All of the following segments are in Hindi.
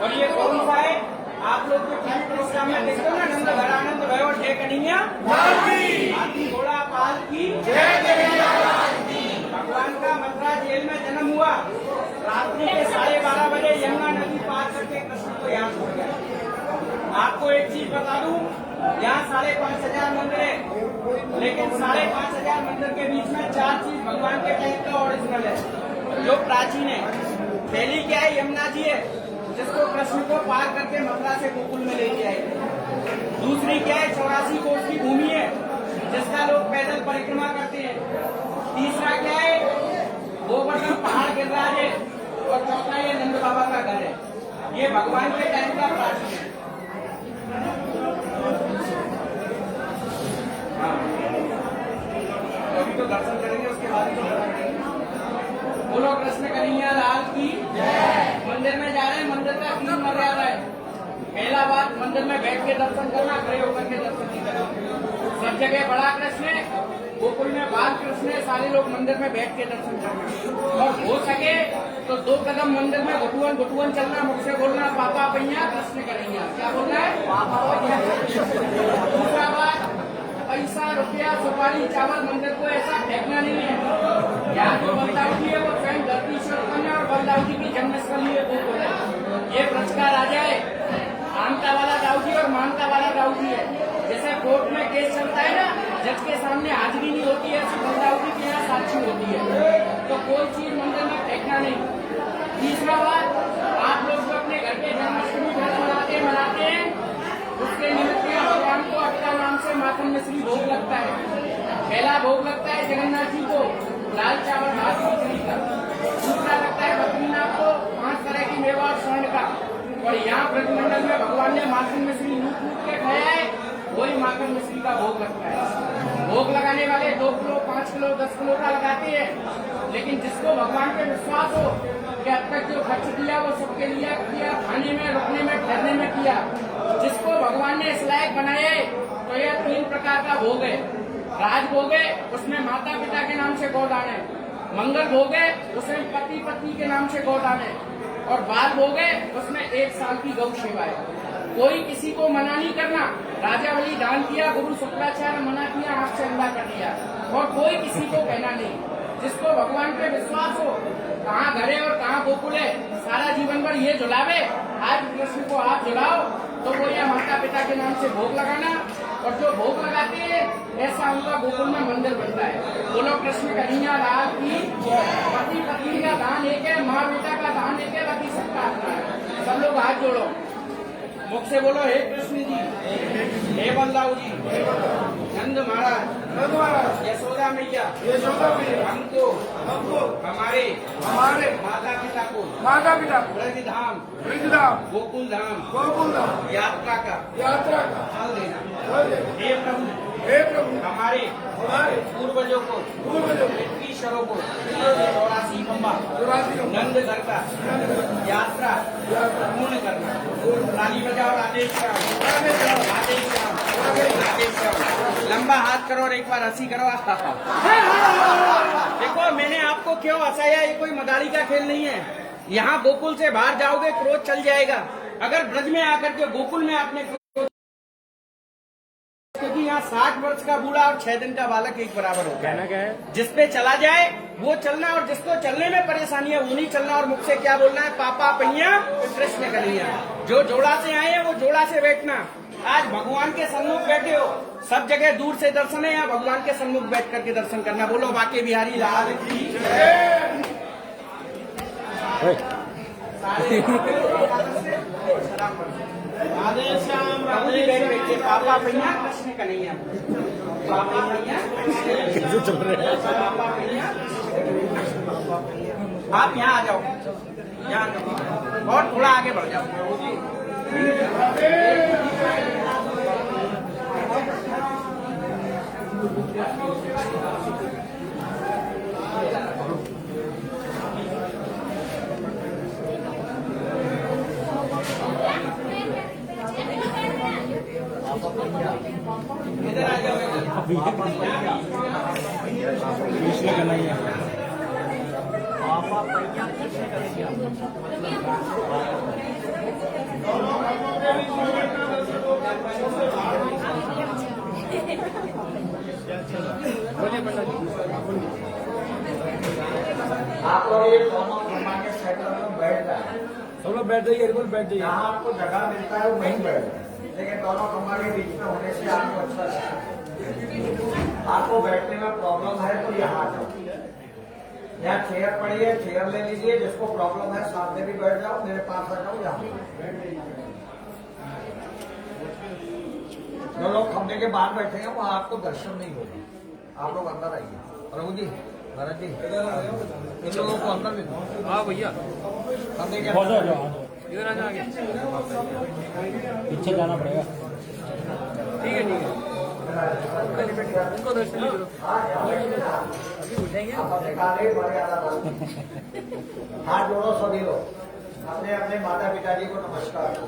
और ये कौन सा है? आप लोग जो टीवी प्रोग्राम में देखते हो ना, नंद घरानंद भयो जय कन्हैया हाथी घोड़ा पाल की भगवान का मथुरा जेल में जन्म हुआ। रात्रि के 12:30 बजे यमुना नदी पार करके कृष्ण को याद हो गया। आपको एक चीज बता दूं, यहाँ 5,500 मंदिर है, लेकिन 5,500 मंदिर के बीच में 4 चीज भगवान के टाइप का ओरिजिनल है जो प्राचीन है। पहली क्या है? यमुना जी है, जिसको कृष्ण को पार करके मथुरा से गोकुल में लेके आए। दूसरी क्या है? 84 कोस की भूमि है, जिसका लोग पैदल परिक्रमा करते हैं। तीसरा क्या है? गोवर्धन पहाड़ गिरिराज है। और चौथा ये नंद बाबा का घर है। ये भगवान के टाइम का प्राचीन है। अभी तो दर्शन करेंगे, उसके बाद तो बोलो कृष्ण कन्हैया लाल की जय। मंदिर में जा रहे हैं, मंदिर का 3 मर्यादा है। पहला बात, मंदिर में बैठ के दर्शन करना, खड़े होकर के दर्शन नहीं करना। सब जगह बड़ा कृष्ण है, गोकुल में बाल कृष्ण है, सारे लोग मंदिर में बैठ के दर्शन करना। और हो सके तो 2 कदम मंदिर में घुटुवन चलना, मुख से बोलना पापा भैया कृष्ण कन्हैया। क्या बोलना है? पापा भैया। दूसरा बात, पैसा रुपया सुपारी चावल मंदिर को ऐसा फेंकना नहीं है। यहाँ जो बलदाऊजी है वो स्वयं धरती से उत्पन्न है और बलदाऊजी की जन्मस्थली है गोकुल है। ये ब्रज का राजा है, आमता वाला दाऊजी और मानता वाला दाऊजी है। जैसे कोर्ट में केस चलता है ना, जज के सामने हाजिरी नहीं होती है, ऐसी बलदाऊजी के यहाँ साक्षी होती है। तो कोई चीज मंदिर में फेंकना नहीं। तीसरा बात, आप लोग जो अपने घर के जन्माष्टमी मनाते हैं, उसके निमित्त भगवान को अट्टा नाम से माखन मिश्री भोग लगता है। पहला भोग लगता है जगन्नाथ जी को लाल चावल भात खिचड़ी का, दूसरा लगता है बद्रीनाथ को 5 तरह की मेवा और स्वर्ण का, और यहाँ ब्रजमंडल में भगवान ने माखन मिश्री लूट लूट के खाया है, वही माखन मिश्री का भोग लगता है। भोग लगाने वाले 2 किलो 5 किलो 10 किलो का लगाते हैं, लेकिन जिसको भगवान पे विश्वास हो कि अब तक जो खर्च किया वो सबके लिए किया, खाने में रुकने में ठहरने में किया, जिसको भगवान ने इस लायक बनाया है, तो यह 3 प्रकार का भोग है। राज भोग है, उसमें माता पिता के नाम से गौदान है। मंगल भोग है, उसमें पति पत्नी के नाम से गौदान है। और बाल भोग है, उसमें 1 साल की गौ सेवा है। कोई किसी को मना नहीं करना। राजा बलि दान किया, गुरु शुक्राचार्य मना किया, आंख से अंधा कर दिया, और कोई किसी को कहना नहीं। जिसको भगवान पे विश्वास हो, कहाँ घर है और कहाँ गोकुल है, सारा जीवन भर ये झुलावे, आज कृष्ण को आप झुलाओ, तो वो या माता पिता के नाम से भोग लगाना, और जो भोग लगाते हैं ऐसा उनका गोकुल में मंदिर बनता है। बोलो कृष्ण कन्हैया लाल की। पति पत्नी का दान एक है, माँ बेटा का दान एक है, बाकी सबका अपना है। सब लोग हाथ जोड़ो, मुख से बोलो हे कृष्ण जी, हे बलदाऊ जी, नंद महाराज, यशोदा मैया, हमको हमारे माता पिता को ब्रज धाम गोकुल धाम यात्रा का फल देना। हे प्रभु हमारे पूर्वजों को ईश्वरों को 84 खंबा नंद घर का यात्रा पूर्ण करना। ताली बजाओ, आदेश लंबा हाथ करो और एक बार हंसी करो। देखो मैंने आपको क्यों हंसाया, ये कोई मदारी का खेल नहीं है। यहाँ गोकुल से बाहर जाओगे क्रोध चल जाएगा। अगर ब्रज में आकर के गोकुल में आपने, क्योंकि यहाँ 60 वर्ष का बूढ़ा और 6 दिन का बालक एक बराबर होता है। जिसपे चला जाए वो चलना, और जिसको चलने में परेशानी है वो नहीं चलना। और मुझसे क्या बोलना है, पापा पहिया कृष्ण कन्हैया। जो जोड़ा से आए हैं वो जोड़ा से बैठना। आज भगवान के सन्मुख बैठे हो, सब जगह दूर से दर्शन है, यहाँ भगवान के सन्मुख बैठ करके दर्शन करना। बोलो बाके बिहारी लाल की। पापा भैया कृष्ण कन्हैया, पापा भैया चल रहे हैं। आप यहाँ आ जाओ, यहाँ आ जाओ और थोड़ा आगे बढ़ जाओ। इधर आ जाओ, कृष्ण कन्हैया, पापा भैया कृष्ण कन्हैया। आप लोग ये दोनों घुमा के सेंटर में बैठ जाए, सब लोग बैठ जाइए, बैठ जाइए। जहाँ आपको जगह मिलता है वो वहीं बैठ जाए, लेकिन दोनों कमरा के बीच में होने से आपको अच्छा लगता। आपको बैठने में प्रॉब्लम है तो यहाँ आ जाओ, यहाँ चेयर पड़ी है, चेयर ले लीजिए। जिसको प्रॉब्लम है साथ में भी बैठ जाओ, मेरे पास आ जाओ। यहाँ जो लोग खंबे के बाहर बैठे हैं वहाँ आपको दर्शन नहीं होगा। आप लोग अंदर आइए। प्रभु जी, भरत जी, इन लोगों को अंदर ले दो। हाँ भैया, खंबे के इधर आ जाओ, पीछे जाना पड़ेगा। ठीक है ठीक है, उनको दर्शन दो। हाथ जोड़ो सभी लोग, अपने अपने माता पिता जी को नमस्कार करो,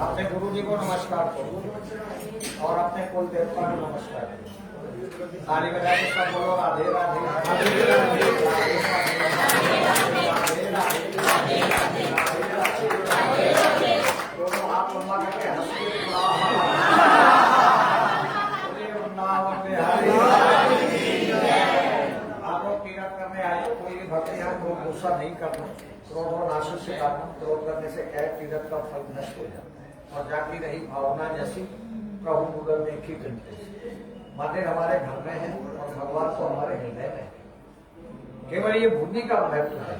अपने गुरु जी को नमस्कार करो और अपने कुल देवता को नमस्कार करो। ताली बजा के सब बोलो राधे राधे राधे राधे राधे। दोनों हाथ लंबा करके हंसी करने आए हो। कोई भी भक्त यहाँ को गुस्सा नहीं करना, क्रोध और नाशक से काटना। क्रोध करने से क्या तीरथ का फल नष्ट हो जाता है और जाती रही भावना जैसी प्रभु मुगल ने की घंटे। मंदिर हमारे घर में है और भगवान को हमारे हृदय में। केवल ये भूमि का महत्व है।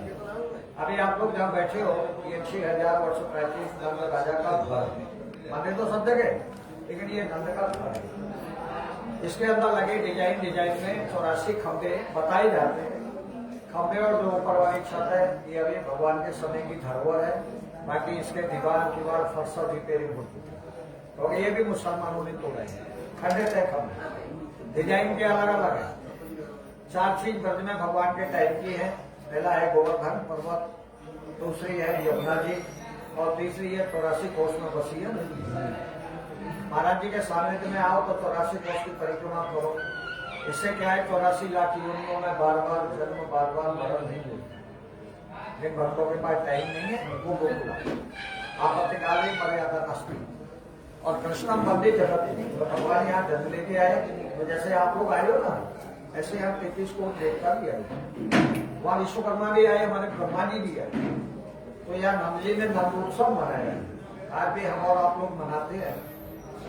अभी आप लोग जहाँ बैठे हो, ये 6000 वर्ष 35 नंद राजा का घर है। मंदिर तो सब जगह, लेकिन ये नंद का घर है। इसके अंदर लगे डिजाइन में 84 खंबे बताए जाते हैं। खंबे और जो ऊपर वाली छत है ये अभी भगवान के समय की धरोहर है। बाकी इसके दीवार फर्श और रिपेयरिंग होती है, तो ये भी मुसलमानों ने तोड़े हैं। खंडित है खंबे, डिजाइन के अलग अलग है। 4 चीज ब्रज में भगवान के टाइप की है। पहला है गोवर्धन पर्वत, दूसरी है यमुना जी, और तीसरी है 84 कोष में बसी है नदी। महाराज जी के सानिध्य में आओ तो 84 कोष की परिक्रमा करो। इससे क्या है, 84 लाख योनियों में बार बार जन्म, बार बार मरण नहीं होता। जिन भक्तों के पास टाइम नहीं है वो गोकुला आपत्तिकाली मर्यादा नष्टी। और कृष्णम बंदे जगत, तो भगवान यहाँ जन्म लेके आए। तो जैसे आप लोग आए हो ना, ऐसे हम 33 कोष देवता भी आए, वहाँ विश्वकर्मा भी आए, हमारे ब्रह्मा जी भी आए। तो यहाँ नंदजी ने नंदोत्सव मनाया, आज भी हम और आप लोग मनाते हैं।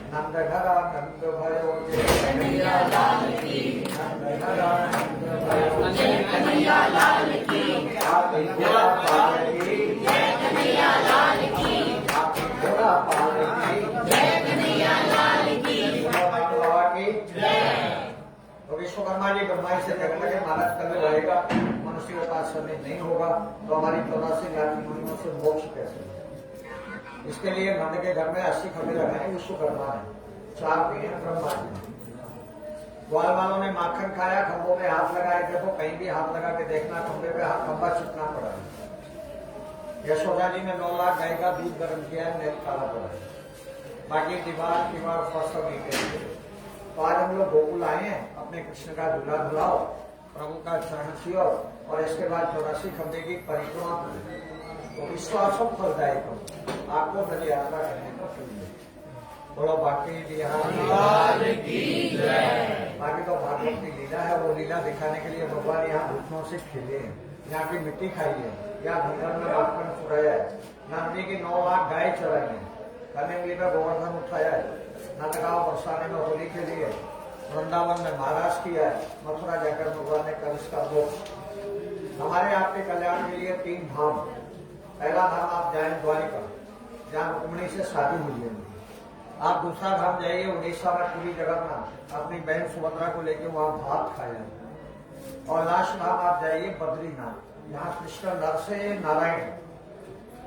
नंद घरा नंद भयो कन्हैया लाल की, नंद घरा नंद भयो कन्हैया लाल की, आपकी घोड़ा पाल की जय कन्हैया लाल की, आपकी घोड़ा पाल की जय कन्हैया लाल की, बाबा की जय। तो विश्वकर्मा जी ब्रह्मा से कहने लगे, महाराज कल रहेगा, मनुष्य के पास समय नहीं होगा, तो हमारी 84 लाख योनियों से मोक्ष कैसे? इसके लिए नंद के घर में 80 खंबे लगाए विश्वकर्मा ने, 4 दिए ब्रह्मा जी। ग्वाल वालों ने माखन खाया, खंभों में हाथ लगाए, देखो कहीं भी हाथ लगा के देखना, खंबे पे हाथ खंबा चिपना पड़ा है। यशोदा जी ने 9 लाख गाय का दूध गर्म किया है, नेल काला पड़ा है। बाकी दीवार फर्श और नीचे। तो आज हम लोग गोकुल आए हैं, अपने कृष्ण का झूला झुलाओ, प्रभु का चरण छुओ, और इसके बाद 84 खंबे की परिक्रमा करो। तो विश्वास फलदायक हो, आपको ब्रज यात्रा करने का फल मिले। बोलो बाकी बिहारी की जय। बाकी तो भागवत की लीला है, वो लीला दिखाने के लिए भगवान यहाँ घुटनों से खेले हैं, यहाँ की मिट्टी खाई है, यहाँ धंधर में माखन चुराया है, नंदी की 9 लाख गाय चराई है, कन्हैया में गोवर्धन उठाया है, नंदगांव बरसाने में होली के लिए, वृंदावन में महाराज किया है, मथुरा जाकर भगवान ने कलश का मोक्ष। हमारे आपके कल्याण के लिए 3 धाम। पहला धाम आप जाए द्वारिका, जहाँ रुक्मिणी से शादी हुई है। आप दूसरा धाम जाइए उड़ीसा में पूरी जगन्नाथ, अपनी बहन सुभद्रा को लेकर वहाँ भात खाया। और लास्ट धाम आप जाइए बद्रीनाथ, यहाँ कृष्ण नर से नारायण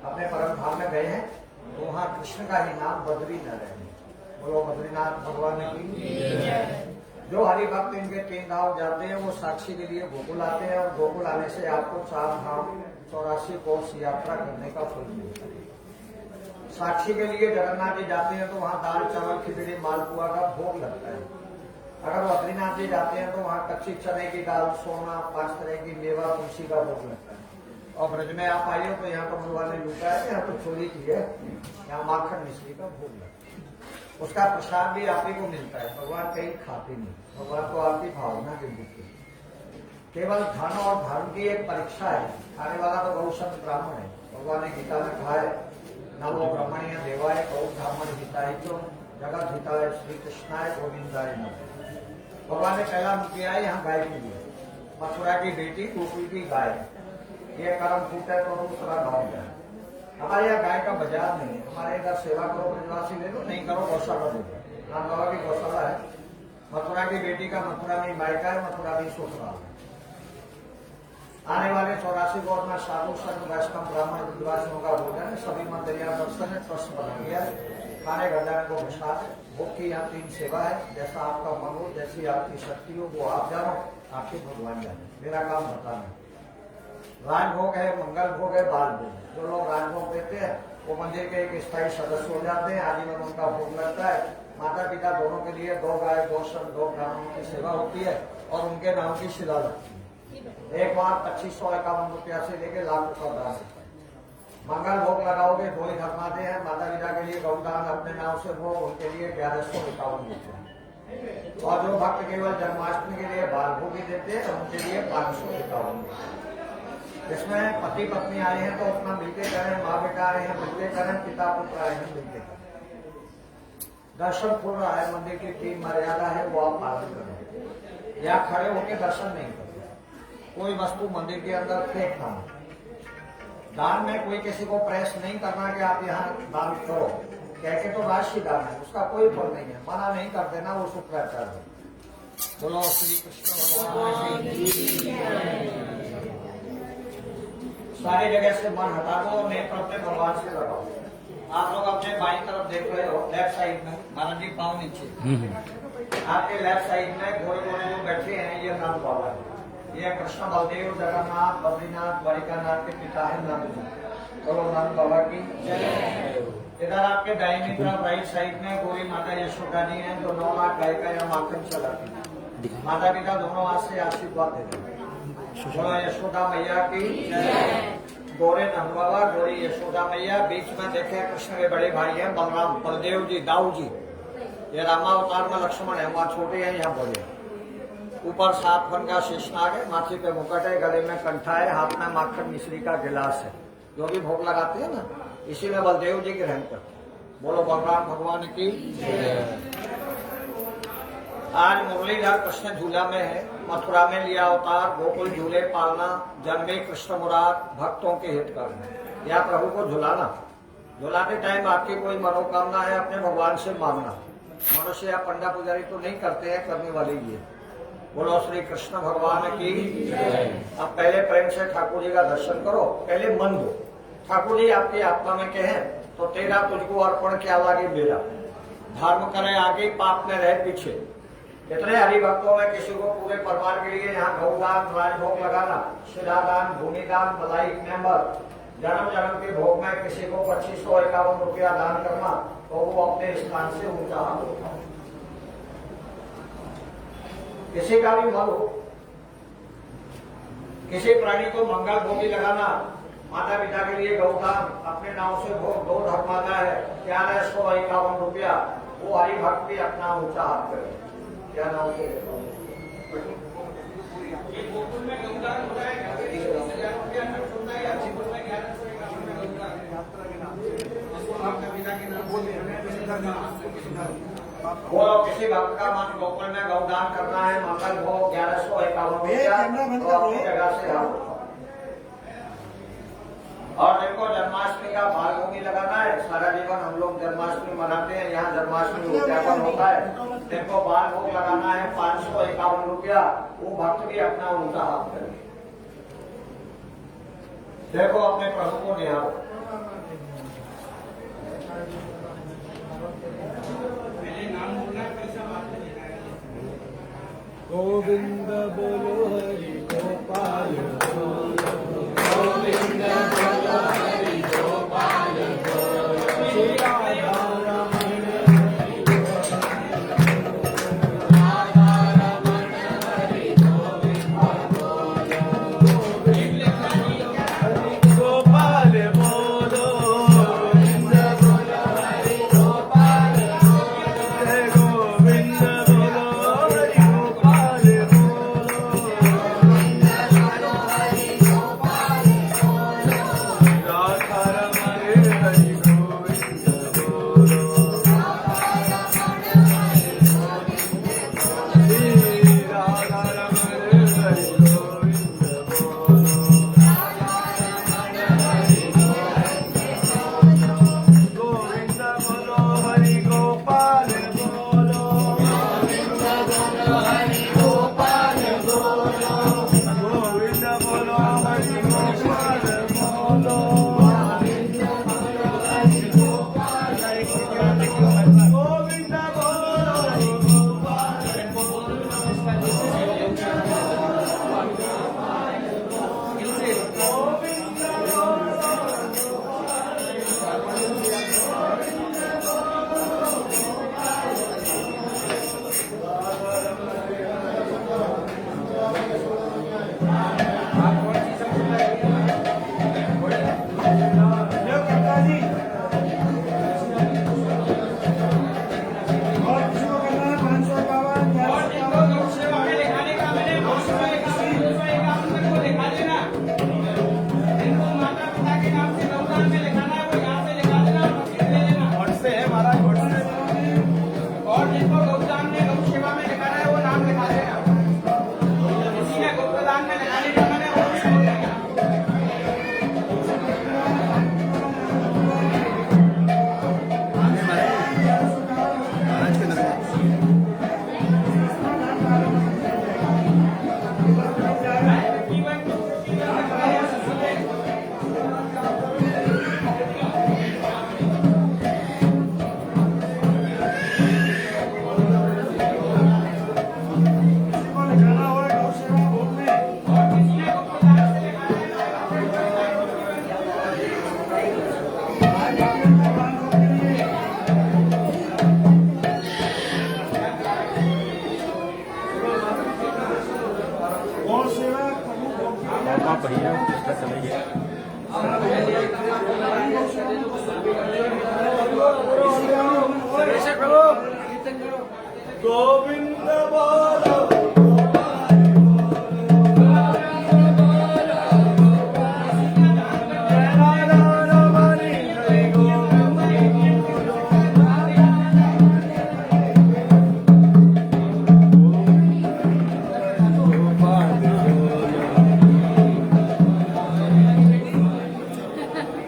अपने परम धाम में गए हैं, तो वहाँ कृष्ण का ही नाम बद्री नारायण। बोलो बद्रीनाथ भगवान की। जो हरि भक्त इनके 3 धाम जाते हैं वो साक्षी के लिए गोकुल आते हैं, और गोकुल आने से आपको 4 धाम 84 कोष यात्रा करने का फल मिलता है। साक्षी के लिए जगन्नाथ जी जाते हैं तो वहाँ दाल चावल खिचड़ी मालपुआ का भोग लगता है। अगर बद्रीनाथ जी जाते हैं तो वहाँ कच्ची चने की दाल, सोना, 5 तरह की मेवा, तुलसी का भोग लगता है। और ब्रज में आप आइए तो यहाँ तो भगवान ने लूटा है, यहाँ तो चोरी की है, यहाँ माखन मिश्री का भोग लगता है। उसका प्रसाद भी आप ही को मिलता है, भगवान कहीं खाते नहीं, भगवान को आपकी भावना के देते। केवल धन और धर्म की एक परीक्षा है, खाने वाला तो बहुत संत ब्राह्मण है। भगवान ने गीता में कहा है, नमो ब्रह्मण्य देवाय गौ ब्राह्मण हिताय च जगत हिताय श्री कृष्णाय गोविंदाय नमः। भगवान ने पहला किया है यहाँ गाय के लिए, मथुरा की बेटी गोकुल की गाय, ये कर्म फूटे तो दूसरा गाँव जाए। हमारे यहाँ गाय का बाजार नहीं है, हमारे इधर सेवा करो ब्रजवासी ले लो, नहीं करो गौशाला दे दो। राम बाबा की गौशाला है। मथुरा की बेटी का मथुरा में मायका है, मथुरा में ससुराल है। आने वाले 84 गोर में साधु संत वैष्णव ब्राह्मण विद्वासियों का भोजन, सभी मंदिरिया दर्शन है, ट्रस्ट बना गया है, खाने घर जाने को प्रसाद है। भोग की यहाँ 3 सेवा है, जैसा आपका मन हो, जैसी आपकी शक्ति हो, वो आप जानो, आपके भगवान जाने, मेरा काम बताना। राजभोग है, मंगल भोग है, बाल भोग है। जो लोग राजभोग देते हैं वो मंदिर के एक स्थायी सदस्य हो जाते हैं, आजीवन उनका भोग लगता है। माता पिता दोनों के लिए 2 गाय, 2 सन, 2 ब्राह्मणों की सेवा होती है, और उनके नाम की शिला लगती है। एक बार 2551 रुपया से लेके लाख रुपया दान होता है। मंगल भोग लगाओगे 2 ही धर्मादे हैं, माता पिता के लिए गौदान, अपने नाम से भोग, उनके लिए 1151 रुपया। और जो भक्त केवल जन्माष्टमी के लिए बाल भोग ही देते हैं, उनके लिए 551 रुपया। जिसमें पति पत्नी आए हैं तो अपना मिलके करें, माँ बेटा आए हैं मिलके करें, पिता पुत्र आए हैं मिलके करें। दर्शन खुल रहा है, मंदिर की 3 मर्यादा है, वो आप पालन करें। या खड़े होकर दर्शन नहीं करें, कोई वस्तु मंदिर के अंदर फेंकना। दान में कोई किसी को प्रेस नहीं करना कि आप यहाँ दान करो, कह के तो राशि दान है, उसका कोई फल नहीं है, मना नहीं कर देना, वो शुक्राचार्य है। बोलो श्री कृष्ण भगवान की। सारी जगह से मन हटा दो, नेत्र अपने भगवान से लगाओ। आप लोग अपने बाईं तरफ देख रहे हो, लेफ्ट साइड में महाराज जी पाँव नीचे। आपके लेफ्ट साइड में घोड़े घोड़े जो बैठे हैं ये नंद बाबा है। ये कृष्ण बलदेव जगन्नाथ बद्रीनाथ द्वारिकानाथ के पिता है नंद जी। बोलो नंद बाबा की जय। इधर आपके दाहिनी तरफ राइट साइड में गोरी माता यशोदा जी हैं जो 9 लाख गाय का या माखन चलाती है। माता पिता दोनों हाथ से आशीर्वाद देते हैं। बोलो यशोदा मैया की जय। गोरे नंद बाबा गोरी यशोदा मैया, बीच में देखे कृष्ण के बड़े भाई हैं बलराम बलदेव जी दाऊ जी। ये रामावतार में लक्ष्मण है, वहाँ छोटे हैं यहाँ बड़े। ऊपर 7 फन का शेषनाग है, माथे पे मुकुट है, गले में कंठा है, हाथ में माखन मिश्री का गिलास है। जो भी भोग लगाते हैं ना इसी में बलदेव जी के रहन करते हैं। बोलो बलराम भगवान की। आज मुरलीधर कृष्ण झूला में है, मथुरा में लिया अवतार, गोकुल झूले पालना, जन्मे कृष्ण मुरार, भक्तों के हित करना। या प्रभु को झुलाना। झुलाते टाइम आपकी कोई मनोकामना है अपने भगवान से मांगना। मनुष्य या पंडा पुजारी तो नहीं करते हैं, करने वाले ये। बोलो श्री कृष्ण भगवान की। अब पहले प्रेम से ठाकुर जी का दर्शन करो, पहले मन दो। ठाकुर जी आपकी आत्मा में कहें तो तेरा तुझको अर्पण क्या लागे मेरा। धर्म करे आगे पाप में रहे पीछे। इतने हरिभक्तों में किसी को पूरे परिवार के लिए यहाँ गौदान राजभोग लगाना, शिलादान भूमिदान मलाई मेंबर, जन्म जन्म के भोग में किसी को 2551 रुपया दान करना तो वो अपने स्थान से ऊंचा हाथ उठाओ। किसी का भी मन हो, किसी प्राणी को मंगल भोगी लगाना, माता पिता के लिए गौदान, अपने नाम से भोग 2 धर्मादा है 1151 रुपया, वो हरिभक्त भी अपना ऊंचा हाथ करे। क्या नाम से वो किसी भक्त का मन गोकुल में गौदान करना है, मंगल भोग 1151 रुपया तो अपनी जगह से हाथ उठाओ। और देखो जन्माष्टमी का भाग भूमि लगाना है। सारा जीवन हम लोग जन्माष्टमी मनाते हैं, यहाँ जन्माष्टमी उद्यापन होता है। देखो बाल भोग लगाना है 551 रुपया, वो भक्त भी अपना उल्टा हाथ करें। देखो अपने प्रभु को निहारो। गोविंद बोलो हरि गोपाल गोविंद बोलो हरि गोपाल श्री राधा रमण राधा रमण हरि गोविंद गोपाल बोलो गोविंद बोलो हरि गोपाल गोविंद बोलो हरि गोपाल बढ़िया इसका चलेगा। गोविंद बोलो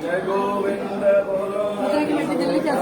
जय गोविंद बोलो जल्दी चल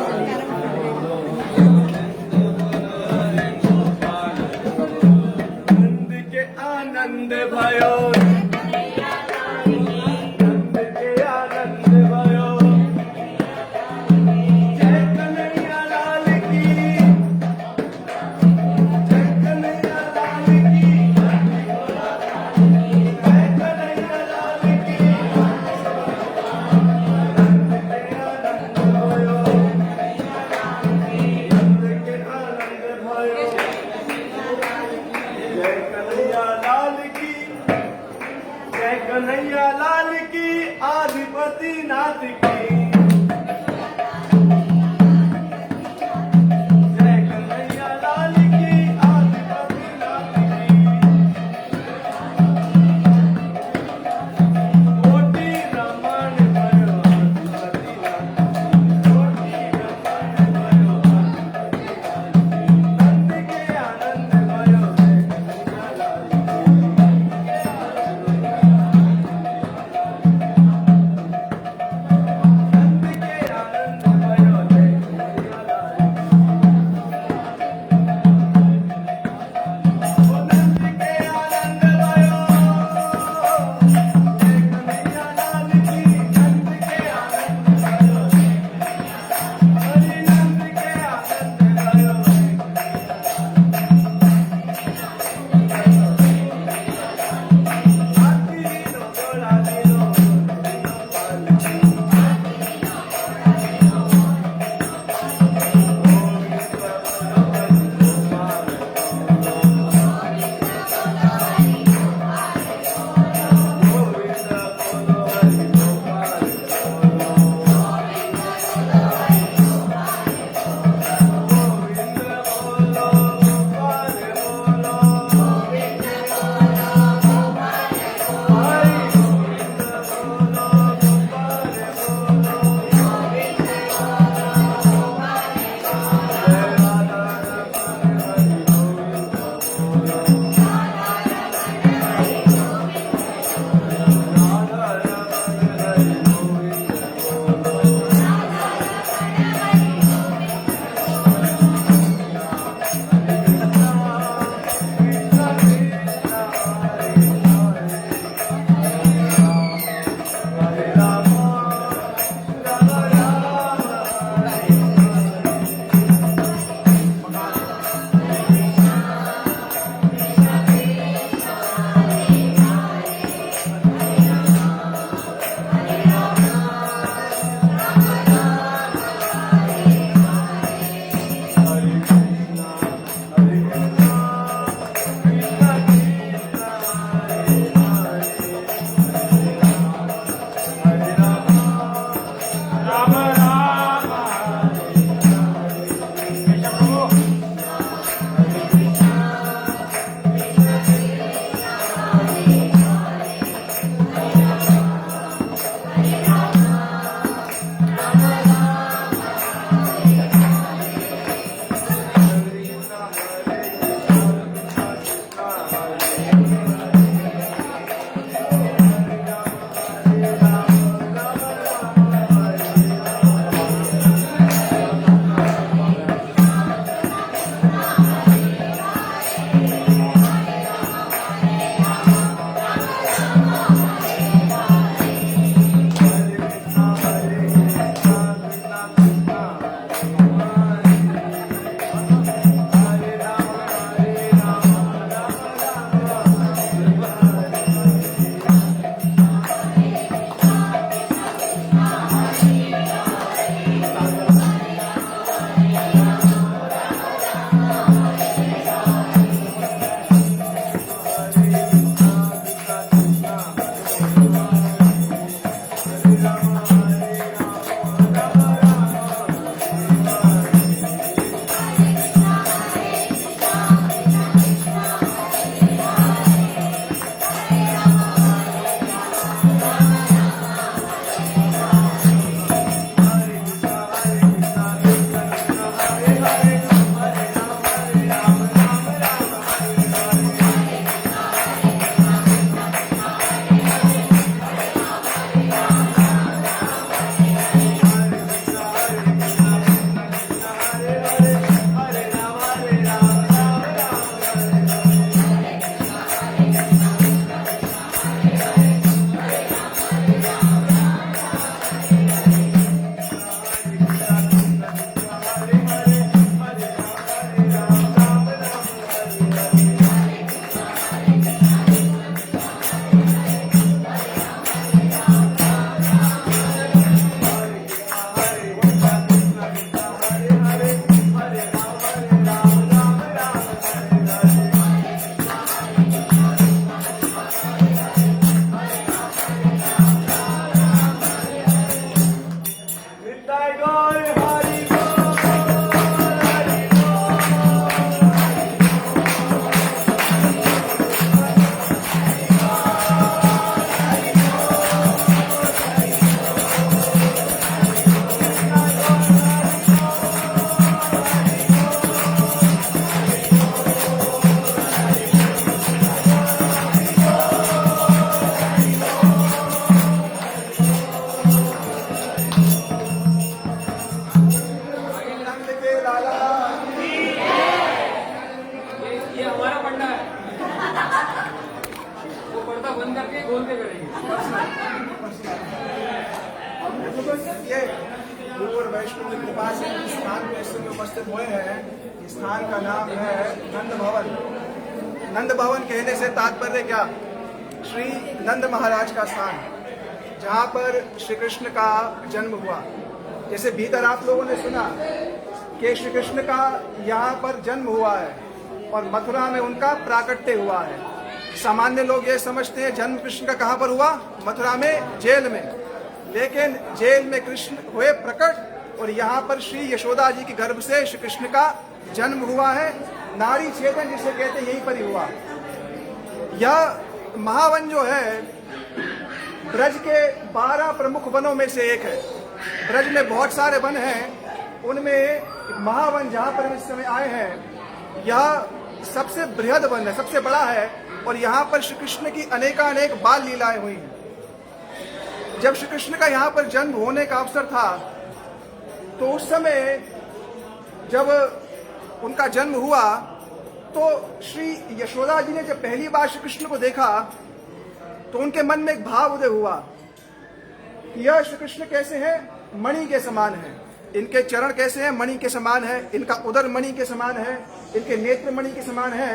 इस स्थान का नाम है नंद भवन। नंद भवन कहने से तात्पर्य क्या? श्री नंद महाराज का स्थान, जहाँ पर श्री कृष्ण का जन्म हुआ। जैसे भीतर आप लोगों ने सुना कि श्री कृष्ण का यहाँ पर जन्म हुआ है और मथुरा में उनका प्राकट्य हुआ है। सामान्य लोग ये समझते हैं जन्म कृष्ण का कहाँ पर हुआ? मथुरा में, जेल में। लेकिन जेल में कृष्ण हुए प्रकट और यहाँ पर श्री यशोदा जी के गर्भ से श्री कृष्ण का जन्म हुआ है। नारी छेदन जिसे कहते हैं यहीं पर ही हुआ। यह महावन जो है ब्रज के 12 प्रमुख वनों में से एक है। ब्रज में बहुत सारे वन हैं, उनमें महावन जहाँ पर इस समय आए हैं, यह सबसे बृहद वन है, सबसे बड़ा है। और यहाँ पर श्री कृष्ण की अनेकानेक बाल लीलाएं हुई हैं। जब श्री कृष्ण का यहाँ पर जन्म होने का अवसर था, तो उस समय जब उनका जन्म हुआ तो श्री यशोदा जी ने जब पहली बार श्री कृष्ण को देखा तो उनके मन में एक भाव उदय हुआ कि यह श्री कृष्ण कैसे हैं? मणि के समान है। इनके चरण कैसे हैं? मणि के समान है। इनका उदर मणि के समान है, इनके नेत्र मणि के समान है।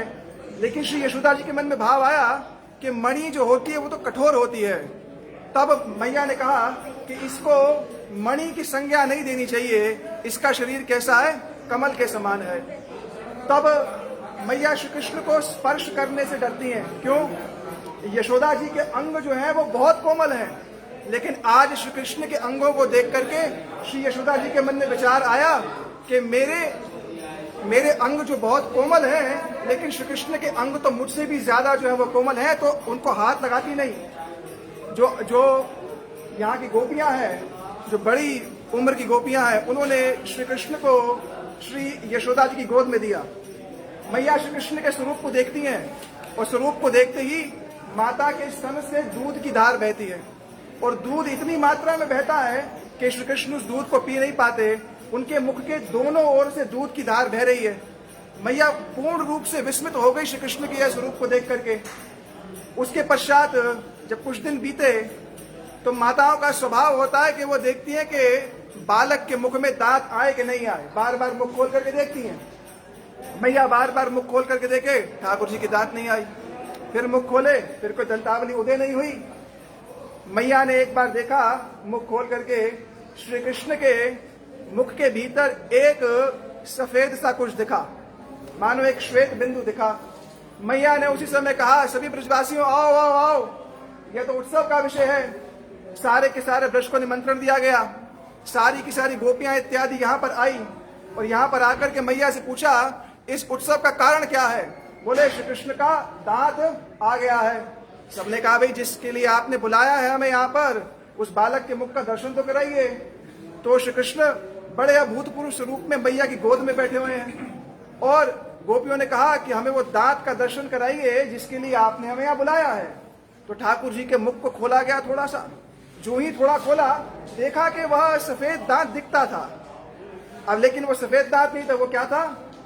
लेकिन श्री यशोदा जी के मन में भाव आया कि मणि जो होती है वो तो कठोर होती है। तब मैया ने कहा कि इसको मणि की संज्ञा नहीं देनी चाहिए, इसका शरीर कैसा है? कमल के समान है। तब मैया श्री कृष्ण को स्पर्श करने से डरती हैं। क्यों? यशोदा जी के अंग जो हैं वो बहुत कोमल हैं। लेकिन आज श्री कृष्ण के अंगों को देख करके श्री यशोदा जी के मन में विचार आया कि मेरे अंग जो बहुत कोमल हैं, लेकिन श्री कृष्ण के अंग तो मुझसे भी ज्यादा जो है वो कोमल हैं, तो उनको हाथ लगाती नहीं। जो यहाँ की गोपियां हैं, जो बड़ी उम्र की गोपियां हैं, उन्होंने श्री कृष्ण को श्री यशोदा जी की गोद में दिया। मैया श्री कृष्ण के स्वरूप को देखती हैं और स्वरूप को देखते ही माता के स्तन से दूध की धार बहती है। और दूध इतनी मात्रा में बहता है कि श्री कृष्ण उस दूध को पी नहीं पाते। उनके मुख के दोनों ओर से दूध की धार बह रही है। मैया पूर्ण रूप से विस्मित हो गई श्री कृष्ण के यह स्वरूप को देख करके। उसके पश्चात जब कुछ दिन बीते तो माताओं का स्वभाव होता है कि वो देखती हैं कि बालक के मुख में दांत आए कि नहीं आए। बार बार मुख खोल करके देखती हैं। मैया बार बार मुख खोल करके देखे, ठाकुर जी की दांत नहीं आई। फिर मुख खोले, फिर कोई दंतावली उदय नहीं हुई। मैया ने एक बार देखा मुख खोल करके, श्री कृष्ण के मुख के भीतर एक सफेद सा कुछ दिखा, मानो एक श्वेत बिंदु दिखा। मैया ने उसी समय कहा, सभी ब्रजवासियों आओ आओ आओ, यह तो उत्सव का विषय है। सारे के सारे ब्रज को निमंत्रण दिया गया। सारी की सारी गोपियां इत्यादि यहाँ पर आई और यहाँ पर आकर के मैया से पूछा, इस उत्सव का कारण क्या है? बोले श्री कृष्ण का दांत आ गया है। सबने कहा, भाई जिसके लिए आपने बुलाया है हमें यहाँ पर, उस बालक के मुख का दर्शन तो कराइए। तो श्री कृष्ण बड़े अभूतपूर्व स्वरूप में मैया की गोद में बैठे हुए हैं और गोपियों ने कहा कि हमें वो दांत का दर्शन कराइए जिसके लिए आपने हमें यहाँ बुलाया है। तो ठाकुर जी के मुख को खोला गया थोड़ा सा। जो ही थोड़ा खोला, देखा कि वह सफेद दांत दिखता था। अब लेकिन वो सफेद दांत नहीं था, वो क्या था?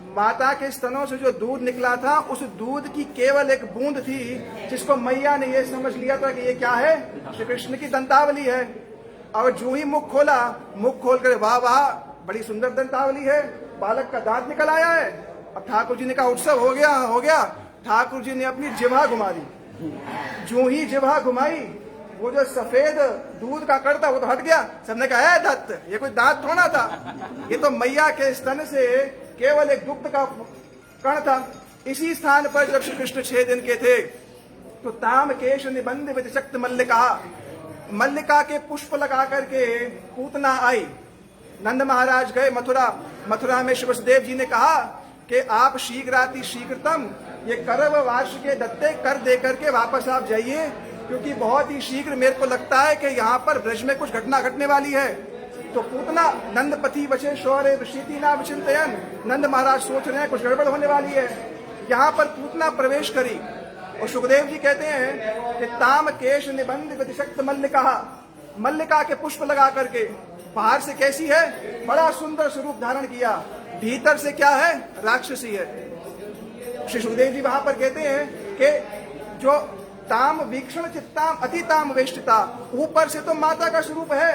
माता के स्तनों से जो दूध निकला था, उस दूध की केवल एक बूंद थी, जिसको मैया ने ये समझ लिया था कि ये क्या है? श्री कृष्ण की दंतावली है। और जो ही मुख खोला, मुख खोल कर वाह वाह, बड़ी सुंदर दंतावली है, बालक का दांत निकल आया है। अब ठाकुर जी ने कहा, उत्सव हो गया हो गया। ठाकुर जी ने अपनी जिह्वा घुमा दी। जो ही जिह्वा घुमाई, वो जो सफेद दूध का कण था वो तो हट गया। सबने कहा, है दत्त, ये कोई दांत थोड़ा था, ये तो मैया के स्तन से केवल एक दुग्ध का कण था। इसी स्थान पर जब श्री कृष्ण 6 दिन के थे तो ताम केश निबंध विचक्त मल्लिका के पुष्प लगा करके पूतना आई। नंद महाराज गए मथुरा में श्री वसुदेव जी ने कहा कि आप शीघ्राति शीघ्रतम ये करव वार्षिक दत्ते कर दे करके वापस आप जाइए, क्योंकि बहुत ही शीघ्र मेरे को लगता है कि यहाँ पर ब्रज में कुछ घटना घटने वाली है। तो पूतना नंदपति बचे शौर्य ऋषिति ना विचिंतयन, नंद महाराज सोच रहे हैं कुछ गड़बड़ होने वाली है। यहाँ पर पूतना प्रवेश करी और सुखदेव जी कहते हैं कि ताम केश निबंध विशक्त मल्लिका के पुष्प लगा करके बाहर से कैसी है? बड़ा सुंदर स्वरूप धारण किया, भीतर से क्या है? राक्षसी है। श्री सुखदेव जी वहां पर कहते हैं कि जो ताम वीक्षण चित्ताम अतिताम वेष्टिता, ऊपर से तो माता का स्वरूप है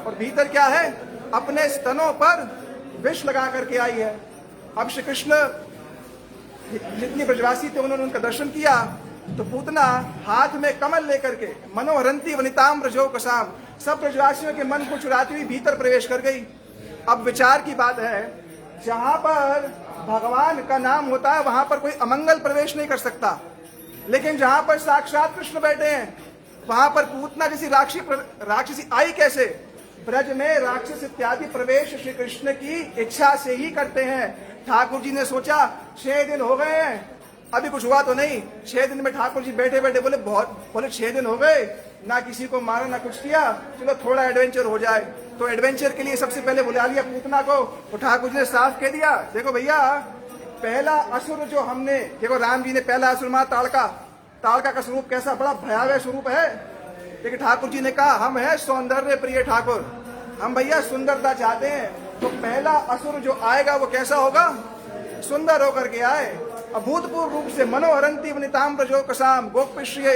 और भीतर क्या है? अपने स्तनों पर विष लगा करके आई है। अब श्री कृष्ण जितने ब्रजवासी थे उन्होंने उनका दर्शन किया तो पूतना हाथ में कमल लेकर के मनोहरंती वनिताम ब्रजो कसाम सब ब्रजवासियों के मन को चुराती हुई भीतर प्रवेश कर गई। अब विचार की बात है, जहां पर भगवान का नाम होता है वहां पर कोई अमंगल प्रवेश नहीं कर सकता, लेकिन जहां पर साक्षात कृष्ण बैठे हैं वहां पर पूतना जैसी राक्षसी आई कैसे? ब्रज में राक्षस इत्यादि प्रवेश श्री कृष्ण की इच्छा से ही करते हैं। ठाकुर जी ने सोचा 6 दिन हो गए हैं, अभी कुछ हुआ तो नहीं। 6 दिन में ठाकुर जी बैठे बैठे बोले 6 दिन हो गए, ना किसी को मारा ना कुछ किया, चलो थोड़ा एडवेंचर हो जाए। तो एडवेंचर के लिए सबसे पहले बुला लिया पूतना को। तो ठाकुर जी ने साफ कह दिया, देखो भैया, पहला असुर जो हमने, देखो राम जी ने पहला असुर मारा ताड़का का स्वरूप कैसा बड़ा भयावह स्वरूप है, लेकिन ठाकुर जी ने कहा हम है सौंदर्य प्रिय ठाकुर, हम भैया सुंदरता चाहते हैं। तो पहला असुर जो आएगा वो कैसा होगा? सुंदर होकर के आए, अभूतपूर्व रूप से मनोहरंती वनिताम ब्रजो कसाम गोपीश्रिय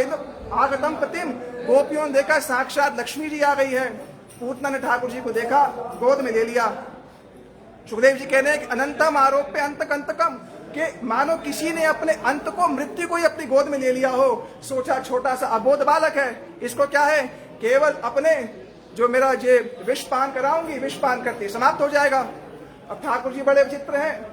आगतम पतिम, गोपियों ने देखा साक्षात लक्ष्मी जी आ गई है। पूतना ने ठाकुर जी को देखा, गोद में ले लिया। सुखदेव जी कह रहे हैं कि अनंतम आरोप्य अंतकंतकम, कि मानो किसी ने अपने अंत को, मृत्यु को ही अपनी गोद में ले लिया हो। सोचा छोटा सा अबोध बालक है, इसको क्या है, केवल अपने जो मेरा जे विष पान कराऊंगी, विष पान करते समाप्त हो जाएगा। अब ठाकुर जी बड़े विचित्र हैं,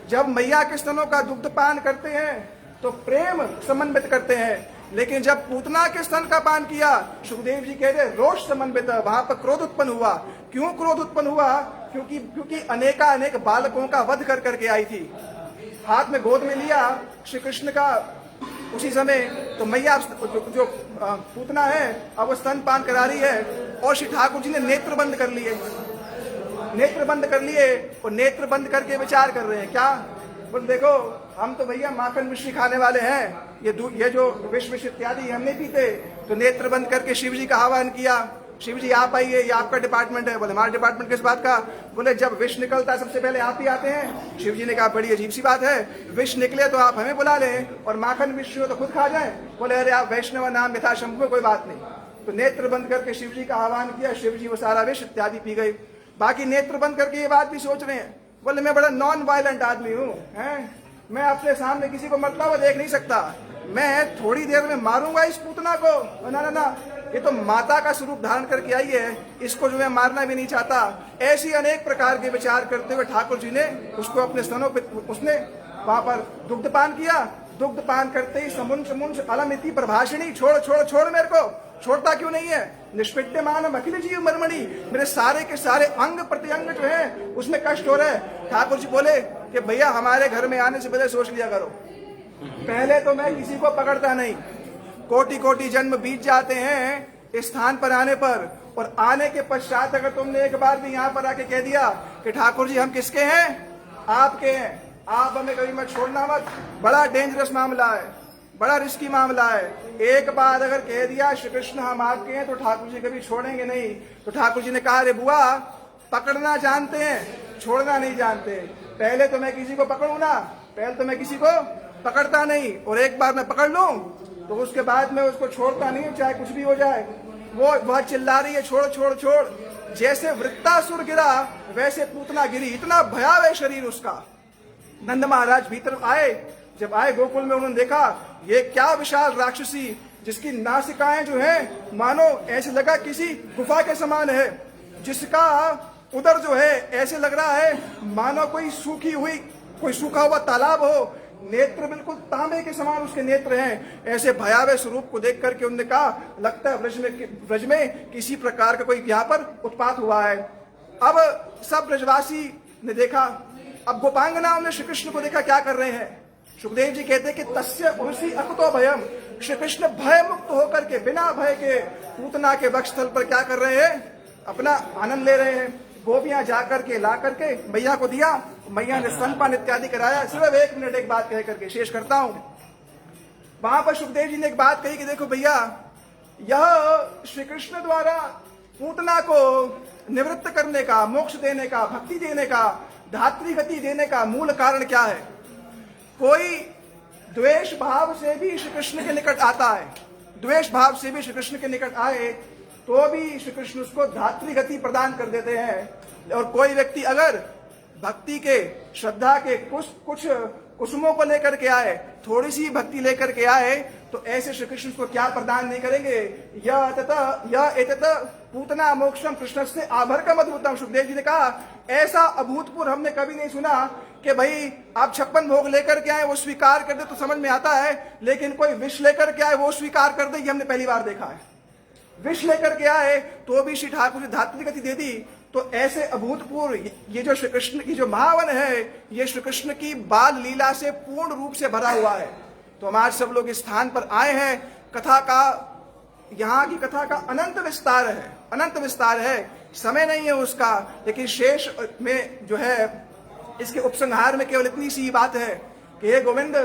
जब मैया के स्तनों का दुग्ध पान करते हैं तो प्रेम समन्वित करते हैं, लेकिन जब पूतना के स्तन का पान किया, सुखदेव जी कह रहे रोष समन्वित, वहां पर क्रोध उत्पन्न हुआ। क्यों क्रोध उत्पन्न हुआ? क्योंकि अनेक बालकों का वध कर करके आई थी। हाथ में गोद में लिया श्री कृष्ण का उसी समय, तो मैया जो पूतना है अब वो स्तन पान करा रही है, और श्री ठाकुर जी ने नेत्र बंद कर लिए और नेत्र बंद करके विचार कर रहे हैं क्या? बोले देखो हम तो भैया माखन मिश्री खाने वाले हैं, ये जो विष इत्यादि हम नहीं पीते। तो नेत्र बंद करके शिव जी का आह्वान किया, शिव जी आप आइए, ये आपका डिपार्टमेंट है। बोले हमारा डिपार्टमेंट किस बात का? बोले जब विष निकलता है सबसे पहले आप ही आते हैं। शिव जी ने कहा बड़ी अजीब सी बात है, विष निकले तो आप हमें बुला लें और माखन मिश्री हो तो खुद खा जाए। बोले अरे आप वैष्णव नाम यथा शंभु, कोई बात नहीं। तो नेत्र बंद करके शिव जी का आह्वान किया, शिव जी वो सारा विष इत्यादि पी गई। बाकी नेत्र बंद करके ये बात भी सोच रहे हैं, बोले मैं बड़ा नॉन वायलेंट आदमी हूँ, मैं अपने सामने किसी को मरता हुआ देख नहीं सकता, मैं थोड़ी देर में मारूंगा इस पूतना को। ना, ये तो माता का स्वरूप धारण करके आई है, इसको जो मैं मारना भी नहीं चाहता। ऐसी अनेक प्रकार के विचार करते हुए ठाकुर जी ने उसको अपने स्तनों पे, उसने वहां पर दुग्धपान किया। दुग्धपान करते ही समुंच अलमिति प्रभाषिणी, छोड़ मेरे को, छोड़ता क्यों नहीं है? निष्पिड्यमान अखिल जीव मर्मणि, मेरे सारे के सारे अंग प्रत्यंग जो है उसमें कष्ट हो रहा है। ठाकुर जी बोले कि भैया हमारे घर में आने से पहले सोच लिया करो, पहले तो मैं किसी को पकड़ता नहीं, कोटि जन्म बीत जाते हैं इस स्थान पर आने पर, और आने के पश्चात अगर तुमने एक बार भी यहाँ पर आके कह दिया कि ठाकुर जी हम किसके हैं? आपके हैं, आप हमें कभी मत छोड़ना मत। बड़ा डेंजरस मामला है, बड़ा रिस्की मामला है। एक बार अगर कह दिया श्री कृष्ण हम आपके हैं तो ठाकुर जी कभी छोड़ेंगे नहीं। तो ठाकुर जी ने कहा अरे बुआ, पकड़ना जानते हैं, छोड़ना नहीं जानते। पहले तो मैं किसी को पकड़ू ना, पहले तो मैं किसी को पकड़ता नहीं, और एक बार मैं पकड़ लूं तो उसके बाद मैं उसको छोड़ता नहीं, चाहे कुछ भी हो जाए। वो बहुत चिल्ला रही है छोड़। जैसे वृत्तासुर गिरा वैसे पूतना गिरी, इतना भयावह शरीर उसका। नंद महाराज भीतर आए, जब आए गोकुल में उन्होंने देखा ये क्या विशाल राक्षसी, जिसकी नासिकाएं जो हैं मानो ऐसे लगा किसी गुफा के समान है, जिसका उदर जो है ऐसे लग रहा है मानो कोई सूखा हुआ तालाब हो, नेत्र बिल्कुल तांबे के समान उसके नेत्र हैं। ऐसे भयावह स्वरूप को देख करके उन्होंने कहा लगता है ब्रज में किसी प्रकार का कोई यहाँ पर उत्पात हुआ है। अब सब ब्रजवासी ने देखा, अब गोपांगनाओं ने श्री कृष्ण को देखा क्या कर रहे हैं। सुखदेव जी कहते हैं कि तस्य उर्सी अकुतो भयम, श्री कृष्ण भय मुक्त होकर के बिना भय के पूतना के वक्षस्थल पर क्या कर रहे हैं? अपना आनंद ले रहे हैं। गोपियां जाकर के ला करके मैया को दिया, मैया ने स्तनपान इत्यादि कराया। सिर्फ 1 मिनट एक बात कह करके शेष करता हूं। वहां पर सुखदेव जी ने एक बात कही कि देखो भैया, यह श्री कृष्ण द्वारा पूतना को निवृत्त करने का, मोक्ष देने का, भक्ति देने का, धात्री गति देने का मूल कारण क्या है? कोई द्वेष भाव से भी श्री कृष्ण के निकट आता है, द्वेष भाव से भी श्री कृष्ण के निकट आए तो भी श्री कृष्ण उसको धात्री गति प्रदान कर देते हैं। और कोई व्यक्ति अगर भक्ति के, श्रद्धा के कुछ कुसुमों को लेकर के आए, थोड़ी सी भक्ति लेकर के आए, तो ऐसे श्री कृष्ण को क्या प्रदान नहीं करेंगे? यह एतत पूतना मोक्षम कृष्ण से आभरकम अद्भुतम। सुखदेव जी ने कहा ऐसा अभूतपूर्व हमने कभी नहीं सुना कि भाई आप 56 भोग लेकर के आए वो स्वीकार कर दे तो समझ में आता है, लेकिन कोई विष लेकर के आए वो स्वीकार कर दे, ये हमने पहली बार देखा है। विष लेकर के आए तो भी श्री ठाकुर ने धात्री गति दे दी। तो ऐसे अभूतपूर्व ये जो श्री कृष्ण की जो महावन है, ये श्री कृष्ण की बाल लीला से पूर्ण रूप से भरा हुआ है। तो हम आज सब लोग इस स्थान पर आए हैं। कथा का, यहाँ की कथा का अनंत विस्तार है, अनंत विस्तार है, समय नहीं है उसका, लेकिन शेष में जो है इसके उपसंहार में केवल इतनी सी बात है कि हे गोविंद,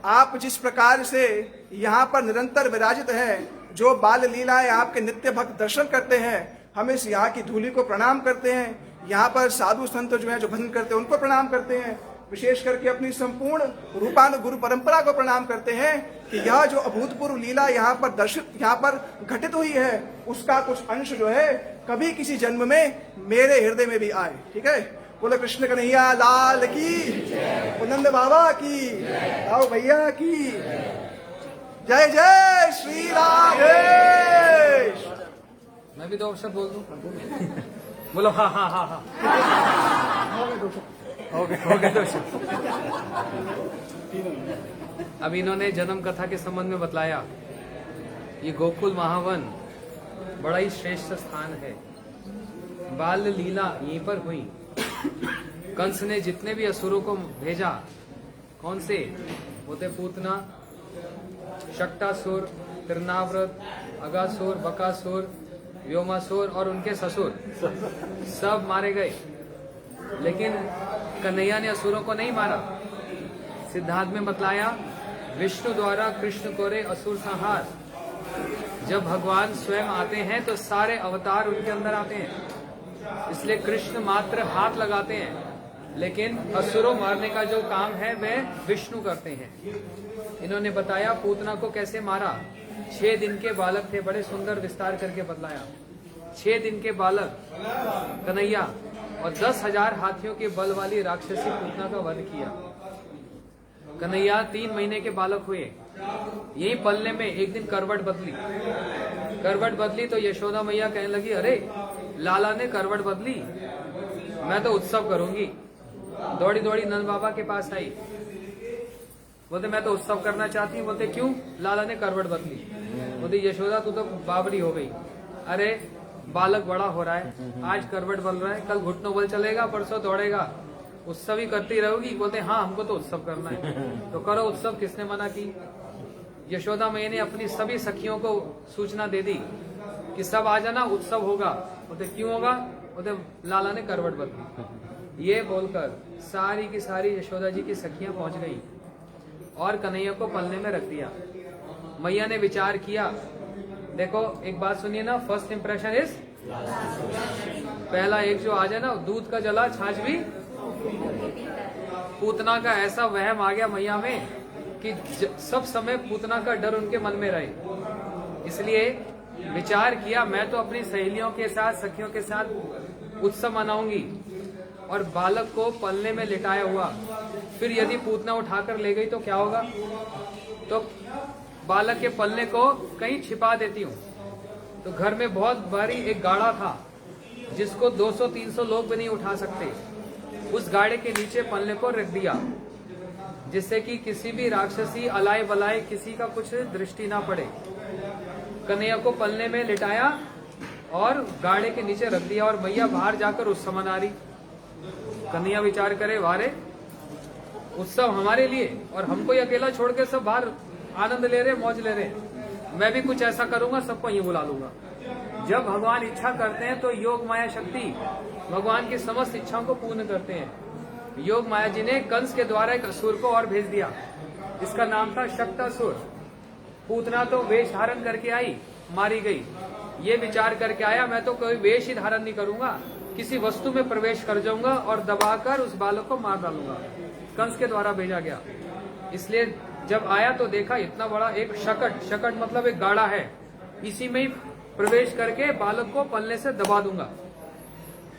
आप जिस प्रकार से यहाँ पर निरंतर विराजित हैं, जो बाल लीलाएं आपके नित्य भक्त दर्शन करते हैं, हम इस यहाँ की धूलि को प्रणाम करते हैं। यहाँ पर साधु संत जो हैं, जो भजन करते हैं, उनको प्रणाम करते हैं। विशेष करके अपनी संपूर्ण रूपानु गुरु परंपरा को प्रणाम करते हैं कि यह जो अभूतपूर्व लीला यहाँ पर घटित हुई है, उसका कुछ अंश जो है कभी किसी जन्म में मेरे हृदय में भी आए। ठीक है, बोले कृष्ण कन्हैया लाल की, नंद बाबा की, आओ भैया की जय जय श्री राधेश। मैं भी 2 अक्षर बोल दूं? बोलो हाँ हाँ हाँ हाँ। हो गए 2 अक्षर। अब इन्होंने जन्म कथा के संबंध में बतलाया। ये गोकुल महावन बड़ा ही श्रेष्ठ स्थान है। बाल लीला यहीं पर हुई। कंस ने जितने भी असुरों को भेजा, कौन से? वो थे पूतना, शक्टासुर, त्रिनाव्रत, अगासुर, बकासुर, व्योमासुर और उनके ससुर, सब मारे गए। लेकिन कन्हैया ने असुरों को नहीं मारा। सिद्धांत में बतलाया विष्णु द्वारा कृष्ण कोरे असुर संहार। जब भगवान स्वयं आते हैं तो सारे अवतार उनके अंदर आते हैं, इसलिए कृष्ण मात्र हाथ लगाते हैं, लेकिन असुरों मारने का जो काम है वह विष्णु करते हैं। इन्होंने बताया पूतना को कैसे मारा। 6 दिन के बालक थे, बड़े सुंदर विस्तार करके बतलाया। 6 दिन के बालक कन्हैया और 10,000 हाथियों के बल वाली राक्षसी पूतना का वध किया। कन्हैया 3 महीने के बालक हुए। यही पलने में एक दिन करवट बदली तो यशोदा मैया कहने लगी, अरे लाला ने करवट बदली, मैं तो उत्सव करूंगी। दौड़ी दौड़ी नंद बाबा के पास आई, बोलते मैं तो उत्सव करना चाहती हूँ। बोलते क्यों? लाला ने करवट बदली। बोलती यशोदा तू तो बावरी हो गई। अरे बालक बड़ा हो रहा है, आज करवट बदल रहा है, कल घुटनों बल चलेगा, परसों दौड़ेगा, उत्सव ही करती रहोगी। बोलते हाँ हमको तो उत्सव करना है। तो करो उत्सव, किसने मना की? यशोदा मैया ने अपनी सभी सखियों को सूचना दे दी कि सब आ जाना, उत्सव होगा। बोलते क्यों होगा? बोलते लाला ने करवट बदली। ये बोलकर सारी की सारी यशोदा जी की सखियां पहुंच गई और कन्हैया को पलने में रख दिया। मैया ने विचार किया, देखो एक बात सुनिए ना, फर्स्ट इंप्रेशन इज, पहला एक जो आ जाए ना, दूध का जला छाछ भी। पूतना का ऐसा वहम आ गया मैया में कि सब समय पूतना का डर उनके मन में रहे। इसलिए विचार किया, मैं तो अपनी सहेलियों के साथ, सखियों के साथ उत्सव मनाऊंगी और बालक को पलने में लिटाया हुआ। फिर यदि पूतना उठाकर ले गई तो क्या होगा? तो बालक के पलने को कहीं छिपा देती हूँ। तो घर में बहुत भारी एक गाड़ा था जिसको 200-300 लोग भी नहीं उठा सकते। उस गाड़े के नीचे पलने को रख दिया, जिससे कि किसी भी राक्षसी अलाय बलाय किसी का कुछ दृष्टि ना पड़े। कन्हैया को पलने में लिटाया और गाड़े के नीचे रख दिया और मैया बाहर जाकर उत्सव मना रही। कन्हैया विचार करे, वारे उत्सव हमारे लिए और हमको ही अकेला छोड़ के सब बाहर आनंद ले रहे, मौज ले रहे, मैं भी कुछ ऐसा करूंगा, सबको यहीं बुला लूंगा। जब भगवान इच्छा करते हैं तो योग माया शक्ति भगवान की समस्त इच्छाओं को पूर्ण करते हैं। योग माया जी ने कंस के द्वारा एक असुर को और भेज दिया, इसका नाम था शक्तासुर। पूतना तो वेश धारण करके आई, मारी गई। ये विचार करके आया, मैं तो कोई वेश ही धारण नहीं करूंगा, किसी वस्तु में प्रवेश कर जाऊंगा और दबाकर उस बालक को मार डालूंगा। कंस के द्वारा भेजा गया। इसलिए जब आया तो देखा इतना बड़ा एक शकट मतलब एक गाड़ा है, इसी में ही प्रवेश करके बालक को पलने से दबा दूंगा।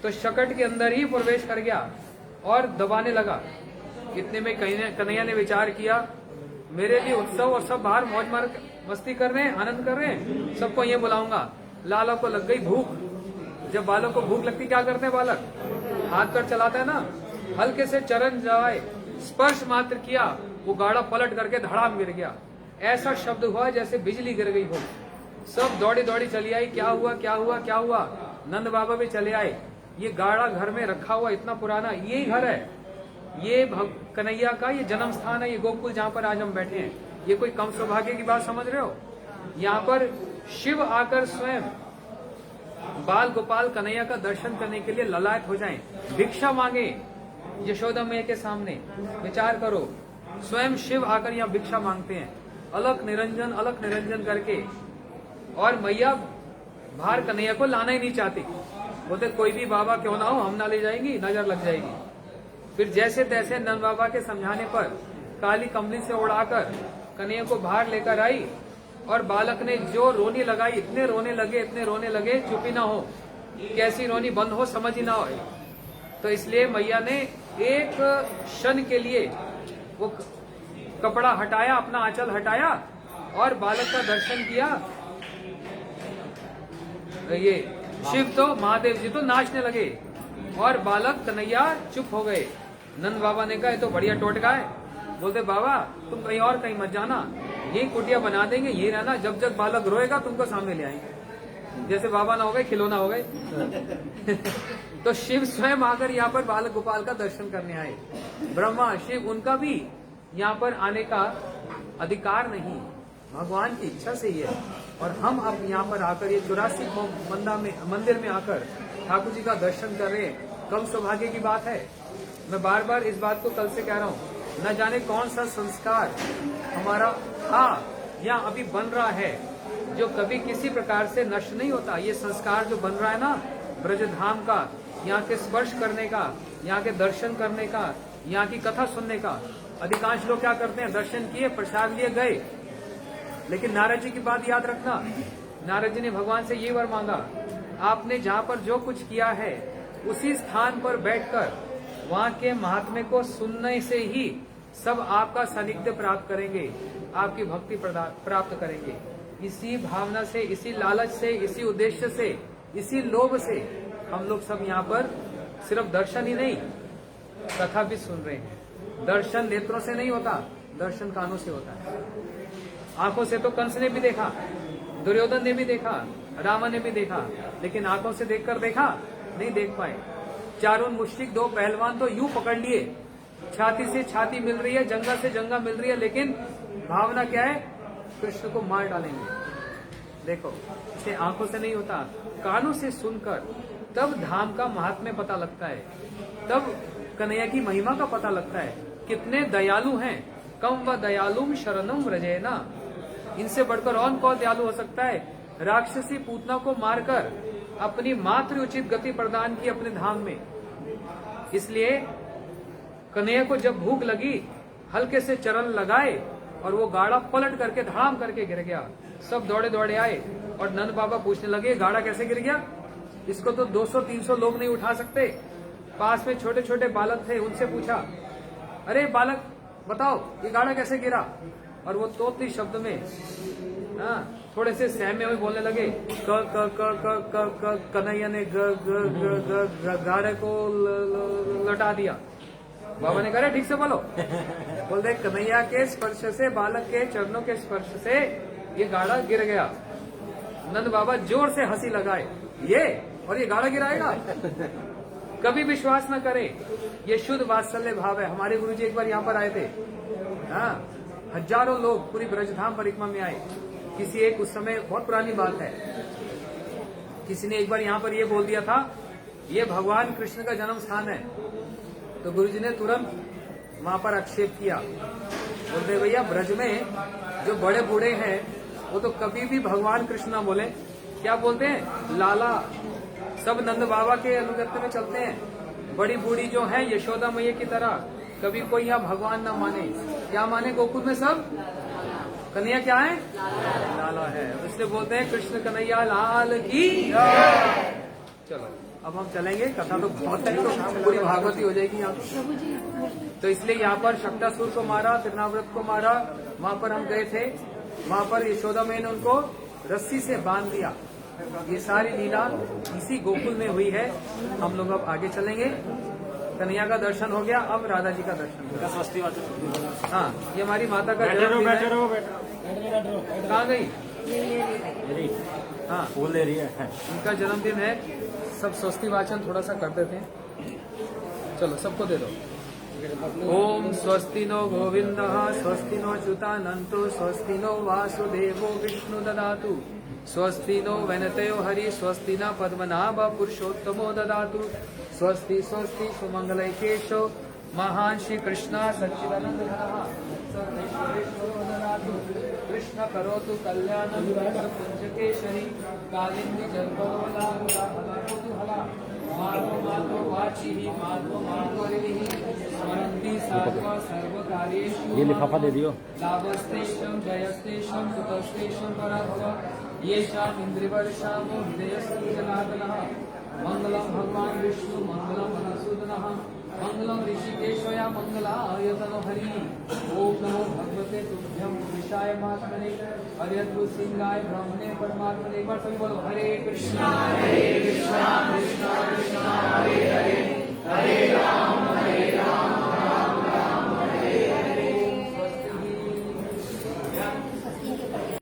तो शकट के अंदर ही प्रवेश कर गया और दबाने लगा। इतने में कन्हैया ने विचार किया, मेरे लिए उत्सव और सब बाहर मौज मस्ती कर रहे हैं, आनंद कर रहे हैं, सबको ये बुलाऊंगा। लाला को लग गई भूख। जब बालक को भूख लगती क्या करते हैं बालक? हाथ पर चलाता है ना, हल्के से चरण जाए स्पर्श मात्र किया, वो गाड़ा पलट करके धड़ाम गिर गया। ऐसा शब्द हुआ जैसे बिजली गिर गई हो। सब दौड़ी दौड़ी चली आई, क्या हुआ क्या हुआ क्या हुआ। नंद बाबा भी चले आए। ये गाड़ा घर में रखा हुआ इतना पुराना, यही घर है, ये कन्हैया का ये जन्म स्थान है, ये गोकुल जहाँ पर आज हम बैठे हैं। ये कोई कम सौभाग्य की बात समझ रहे हो? यहाँ पर शिव आकर स्वयं बाल गोपाल कन्हैया का दर्शन करने के लिए ललायत हो जाएं, भिक्षा मांगे यशोदा मैया के सामने। विचार करो, स्वयं शिव आकर यहाँ भिक्षा मांगते हैं, अलख निरंजन करके। और मैया बाहर कन्हैया को लाना ही नहीं चाहती, बोलते कोई भी बाबा क्यों ना हो, हम ना ले जाएंगी, नजर लग जाएगी। फिर जैसे तैसे नंद बाबा के समझाने पर काली कमली से उड़ाकर कन्हैया को बाहर लेकर आई। और बालक ने जो रोनी लगाई, इतने रोने लगे चुप ही ना हो, कैसी रोनी बंद हो समझ ही ना हो। तो इसलिए मैया ने एक क्षण के लिए वो कपड़ा हटाया, अपना आंचल हटाया और बालक का दर्शन किया। ये शिव तो महादेव जी तो नाचने लगे और बालक कन्हैया चुप हो गए। नंद बाबा ने कहा ये तो बढ़िया टोटका है। बोलते बाबा तुम कहीं मत जाना, यही कुटिया बना देंगे, ये रहना, जब जब बालक रोएगा तुमको सामने ले आएंगे। जैसे बाबा ना हो गए खिलौना हो गए। तो शिव स्वयं आकर यहाँ पर बालक गोपाल का दर्शन करने आए। ब्रह्मा शिव उनका भी यहाँ पर आने का अधिकार नहीं, भगवान की इच्छा से ही है। और हम अब यहाँ पर आकर ये 84 मंदिर में आकर ठाकुर जी का दर्शन कर रहे हैं, कम सौभाग्य की बात है। मैं बार बार इस बात को कल से कह रहा हूँ, न जाने कौन सा संस्कार हमारा था या अभी बन रहा है जो कभी किसी प्रकार से नष्ट नहीं होता। ये संस्कार जो बन रहा है ना ब्रजधाम का, यहाँ के स्पर्श करने का, यहाँ के दर्शन करने का, यहाँ की कथा सुनने का। अधिकांश लोग क्या करते हैं, दर्शन किए, प्रसाद लिए, गए। लेकिन नारद जी की बात याद रखना, नारद जी ने भगवान से ये वर मांगा, आपने जहाँ पर जो कुछ किया है उसी स्थान पर बैठकर वहाँ के महात्म्य को सुनने से ही सब आपका सानिध्य प्राप्त करेंगे, आपकी भक्ति प्राप्त करेंगे। इसी भावना से, इसी लालच से, इसी उद्देश्य से, इसी लोभ से हम लोग सब यहाँ पर सिर्फ दर्शन ही नहीं कथा भी सुन रहे हैं। दर्शन नेत्रों से नहीं होता, दर्शन कानों से होता है। आंखों से तो कंस ने भी देखा, दुर्योधन ने भी देखा, रावण ने भी देखा, लेकिन आंखों से देखकर देखा नहीं देख पाए। चारों मुश्रिक, दो पहलवान तो यूं पकड़ लिए, छाती से छाती मिल रही है, जंगा से जंगा मिल रही है, लेकिन भावना क्या है, कृष्ण को मार डालेंगे। देखो, इसे आंखों से नहीं होता, कानों से सुनकर तब धाम का महात्म्य पता लगता है, तब कन्हैया की महिमा का पता लगता है। कितने दयालु हैं, कम व दयालुम शरणम व्रजेना। इनसे बढ़कर और कौन दयालु हो सकता है? राक्षसी पूतना को मारकर अपनी मातृ उचित गति प्रदान की अपने धाम में। इसलिए कन्हैया को जब भूख लगी, हल्के से चरण लगाए और वो गाड़ा पलट करके धड़ाम करके गिर गया। सब दौड़े दौड़े आए और नंद बाबा पूछने लगे गाड़ा कैसे गिर गया, इसको तो 200-300 लोग नहीं उठा सकते। पास में छोटे छोटे बालक थे, उनसे पूछा, अरे बालक बताओ ये गाड़ा कैसे गिरा? और वो तोतली शब्द में थोड़े से सहमे हुए बोलने लगे, कन्हैया ने गाड़े को लटा दिया। बाबा ने कहा ठीक से बोलो। बोलते कन्हैया के स्पर्श से, बालक के चरणों के स्पर्श से ये गाड़ा गिर गया। नंद बाबा जोर से हंसी लगाए, ये और ये गाड़ा गिराएगा? कभी विश्वास न करे, ये शुद्ध वात्सल्य भाव है। हमारे गुरुजी एक बार यहाँ पर आए थे, हजारों लोग पूरी ब्रजधाम परिक्रमा में आए। किसी एक, उस समय बहुत पुरानी बात है, किसी ने एक बार यहाँ पर ये बोल दिया था ये भगवान कृष्ण का जन्म स्थान है। तो गुरुजी ने तुरंत वहां पर आक्षेप किया, बोलते भैया ब्रज में जो बड़े बूढ़े हैं वो तो कभी भी भगवान कृष्ण ना बोले, क्या बोलते हैं लाला। सब नंद बाबा के अनुगत्य में चलते हैं। बड़ी बूढ़ी जो है यशोदा मैया की तरह, कभी कोई यहाँ भगवान ना माने। क्या माने गोकुल में सब? कन्हैया क्या है? लाला है। इसलिए बोलते हैं कृष्ण कन्हैया लाल की। चलो अब हम चलेंगे, कथा तो बहुत है, तो पूरी भागवती हो जाएगी यहाँ। तो इसलिए यहाँ पर शक्तासुर को मारा, तृणाव्रत को मारा, वहाँ पर हम गए थे। वहाँ पर यशोदा मैया ने उनको रस्सी से बांध दिया। ये सारी लीला इसी गोकुल में हुई है। हम लोग अब आगे चलेंगे। कन्हैया का दर्शन हो गया, अब राधा जी का दर्शन होगा। हाँ, ये हमारी माता का जन्मदिन है। कहाँ गई? हाँ, फूल ले रही है। इनका जन्मदिन है। सब स्वस्ति वाचन थोड़ा सा कर देते हैं। चलो सबको दे दो। ओम स्वस्ति नो गोविंद स्वस्ति नो च्युतानंतो स्वस्ति नो वासुदेवो विष्णु ददातु स्वस्ति नो वैनतयो हरि स्वस्ति न पद्मनाभ पुरुषोत्तमो ददातु स्वस्ति स्वस्ति सुमंगलैकेशो महान श्री कृष्ण सच्चिदानंद ददातु कृष्ण करोतु कल्याणं पंचकेशरी कालिंदी जल्पवला कुतूहला माधव माधव वाची माधव माधवरिः स्मरन्ति सर्व सर्वकार्येषु ये लिफाफा दे दियो। लाभस्तेषं जयस्तेषं सुतस्तेषं पराभव ये चामिन्द्रिवर्षामो हृदयस्तु जनार्दनः मंगलम भगवान विष्णु मंगलम मधुसूदनः मंगलम ऋषिकेशया मंगलायतनो हरि ओम नमो भगवते तुभ्यं विशाय महात्मने हरिद्रु सिंहाय ब्रह्मणे परमात्मने। एक बार सभी बोलो हरे कृष्णा कृष्णा